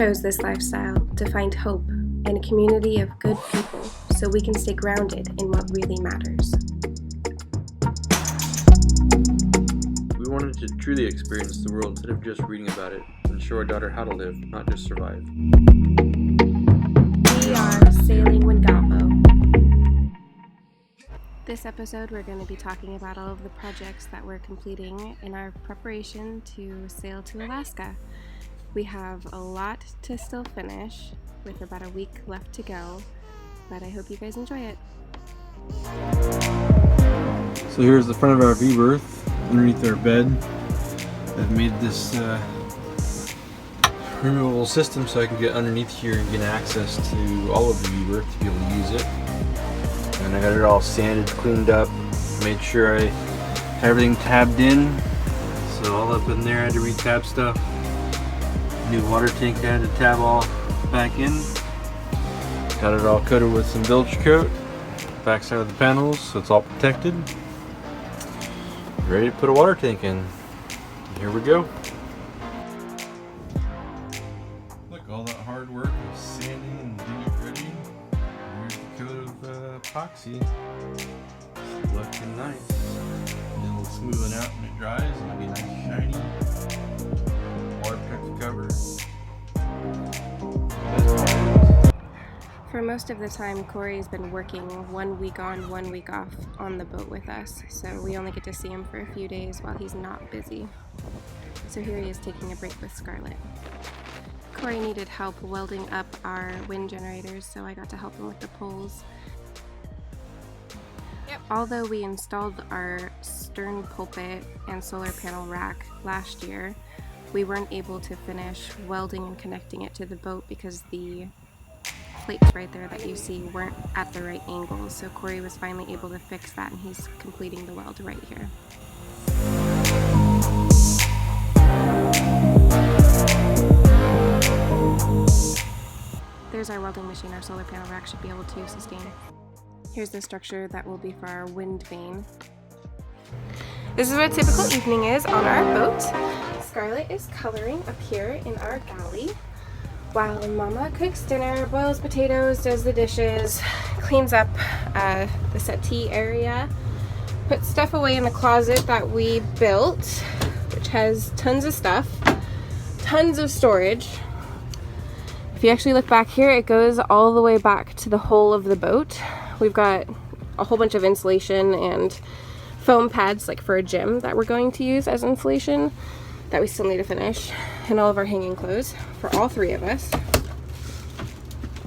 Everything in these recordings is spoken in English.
chose this lifestyle to find hope and a community of good people so we can stay grounded in what really matters. We wanted to truly experience the world instead of just reading about it and show our daughter how to live, not just survive. We are sailing Wingapo. This episode we're going to be talking about all of the projects that we're completing in our preparation to sail to Alaska. We have a lot to still finish with about a week left to go, but I hope you guys enjoy it. So here's the front of our V-berth underneath our bed. I've made this removable system so I can get underneath here and get access to all of the V-berth to be able to use it. And I got it all sanded, cleaned up, made sure I had everything tabbed in. So all up in there, I had to re-tab stuff. New water tank I had to tab all back in. Got it all coated with some bilge coat. Backside of the panels, so it's all protected. Ready to put a water tank in. Here we go. Look, all that hard work of sanding and getting it ready. Here's the coat of epoxy. It's looking nice. It'll smoothen out when it dries and it'll be nice and shiny. Waterproof cover. For most of the time, Corey's been working 1 week on, 1 week off on the boat with us, so we only get to see him for a few days while he's not busy. So here he is taking a break with Scarlett. Corey needed help welding up our wind generators, so I got to help him with the poles. Although we installed our stern pulpit and solar panel rack last year, we weren't able to finish welding and connecting it to the boat because the plates right there that you see weren't at the right angle, so Corey was finally able to fix that and he's completing the weld right here. There's our welding machine. Our solar panel rack should be able to sustain. Here's the structure that will be for our wind vane. This is what a typical evening is on our boat. Scarlett is coloring up here in our galley, while Mama cooks dinner, boils potatoes, does the dishes, cleans up the settee area, puts stuff away in the closet that we built, which has tons of stuff, tons of storage. If you actually look back here, it goes all the way back to the hull of the boat. We've got a whole bunch of insulation and foam pads like for a gym that we're going to use as insulation that we still need to finish, and all of our hanging clothes for all three of us.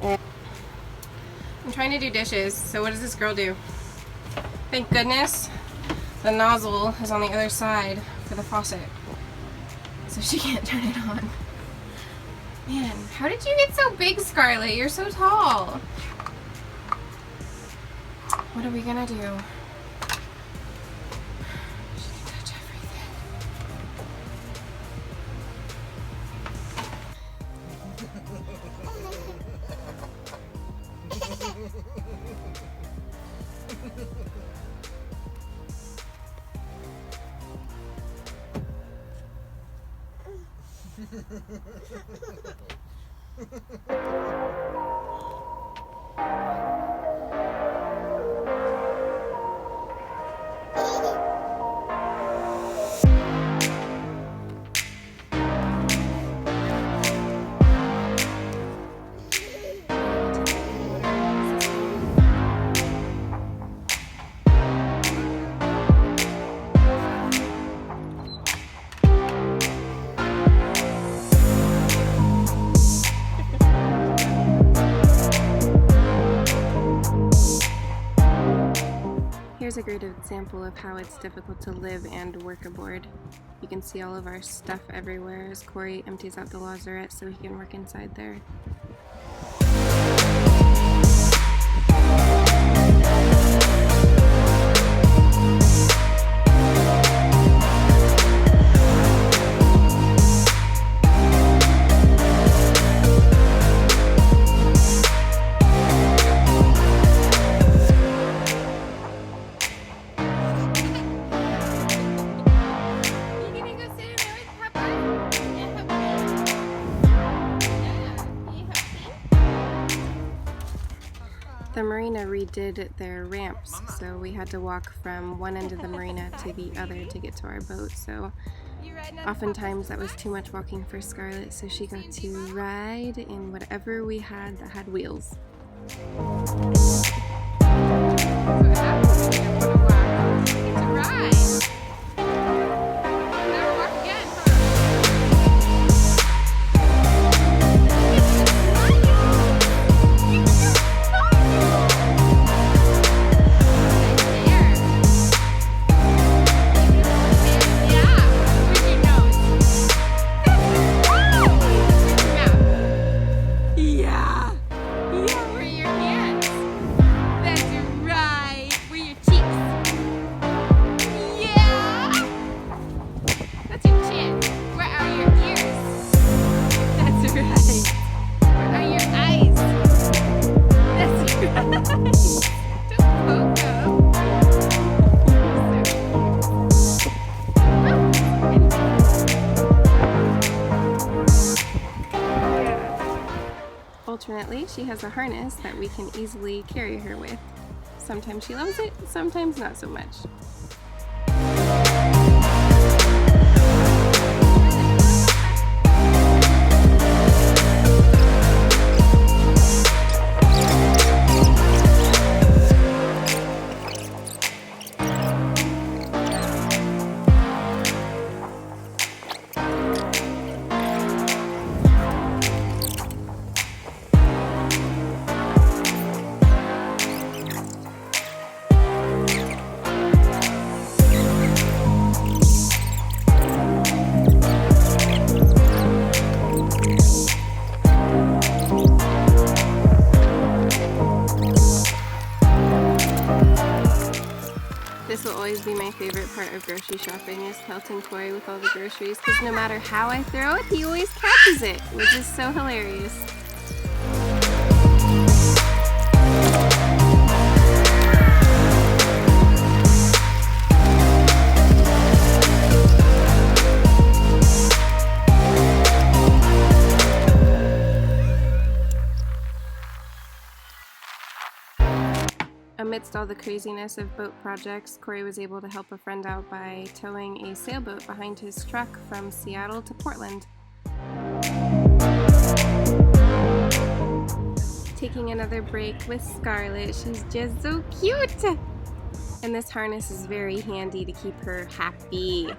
And I'm trying to do dishes, so what does this girl do? Thank goodness the nozzle is on the other side for the faucet, so she can't turn it on. Man, how did you get so big, Scarlett? You're so tall. What are we gonna do? She can touch everything. Here's a great example of how it's difficult to live and work aboard. You can see all of our stuff everywhere as Corey empties out the lazarette so he can work inside there. marina redid their ramps, so we had to walk from one end of the marina to the other to get to our boat. So oftentimes that was too much walking for Scarlett, so she got to ride in whatever we had that had wheels. Alternately, she has a harness that we can easily carry her with. Sometimes she loves it, sometimes not so much. This will always be my favorite part of grocery shopping, is pelting Corey with all the groceries, because no matter how I throw it, he always catches it, which is so hilarious. Amidst all the craziness of boat projects, Corey was able to help a friend out by towing a sailboat behind his truck from Seattle to Portland. Taking another break with Scarlett. She's just so cute! And this harness is very handy to keep her happy.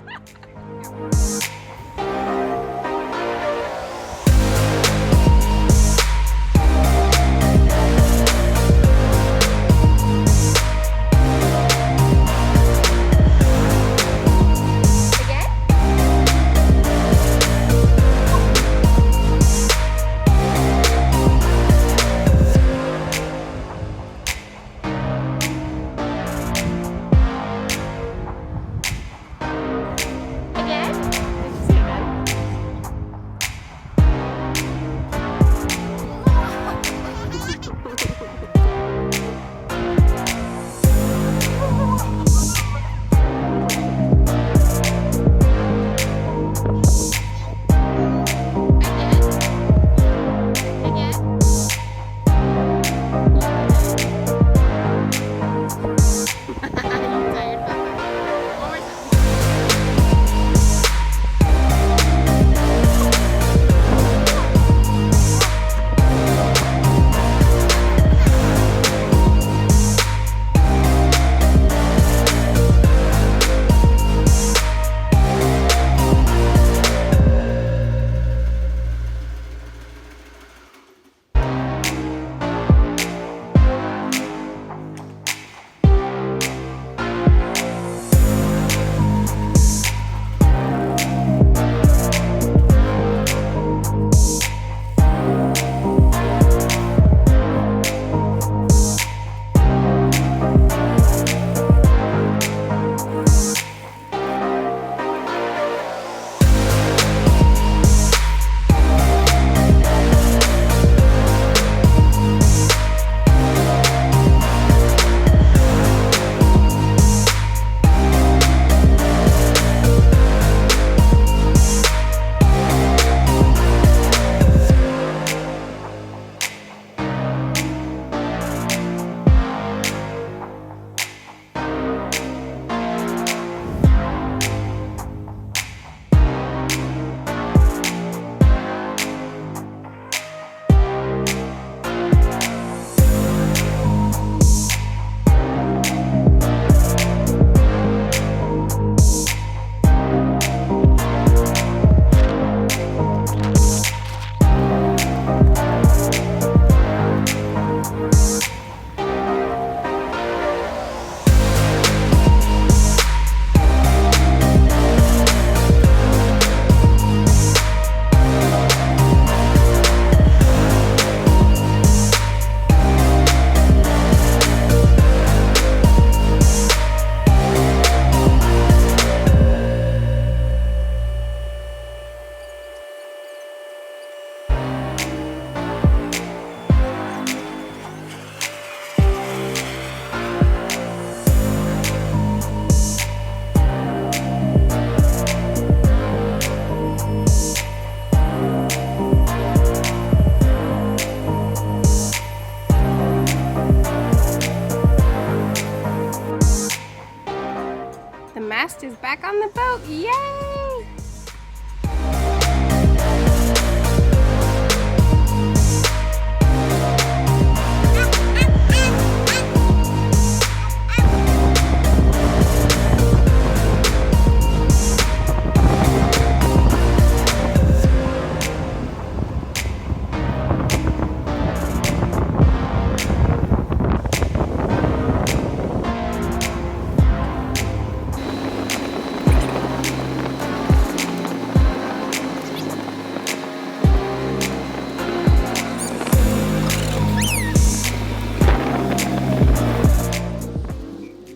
guest is back on the boat. Yay!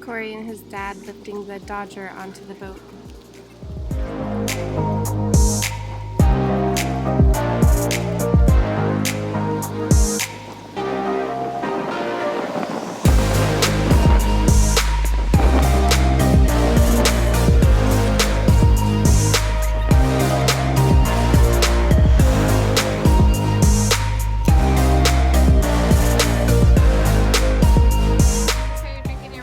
Corey and his dad lifting the Dodger onto the boat.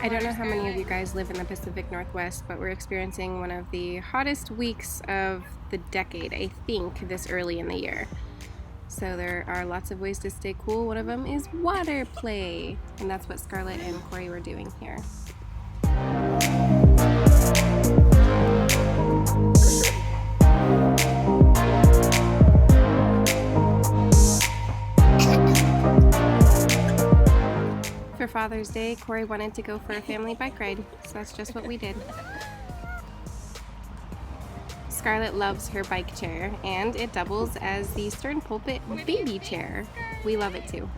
I don't know how many of you guys live in the Pacific Northwest, but we're experiencing one of the hottest weeks of the decade, I think, this early in the year. So there are lots of ways to stay cool. One of them is water play, and that's what Scarlett and Corey were doing here. For Father's Day, Corey wanted to go for a family bike ride, so that's just what we did. Scarlett loves her bike chair, and it doubles as the stern pulpit baby chair. We love it too.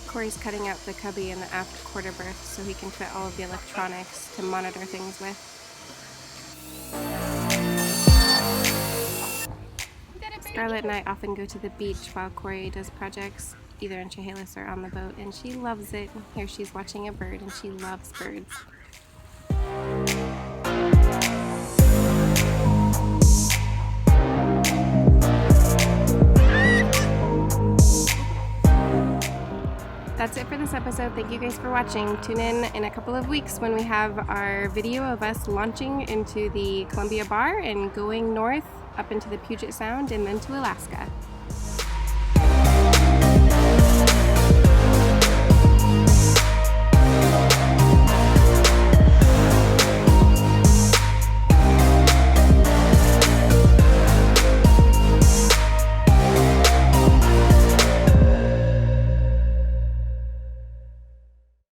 Corey's cutting out the cubby in the aft quarter berth so he can fit all of the electronics to monitor things with. Scarlett and I often go to the beach while Corey does projects, either in Chehalis or on the boat, and she loves it. Here she's watching a bird, and she loves birds. That's it for this episode. Thank you guys for watching. Tune in a couple of weeks when we have our video of us launching into the Columbia Bar and going north up into the Puget Sound and then to Alaska.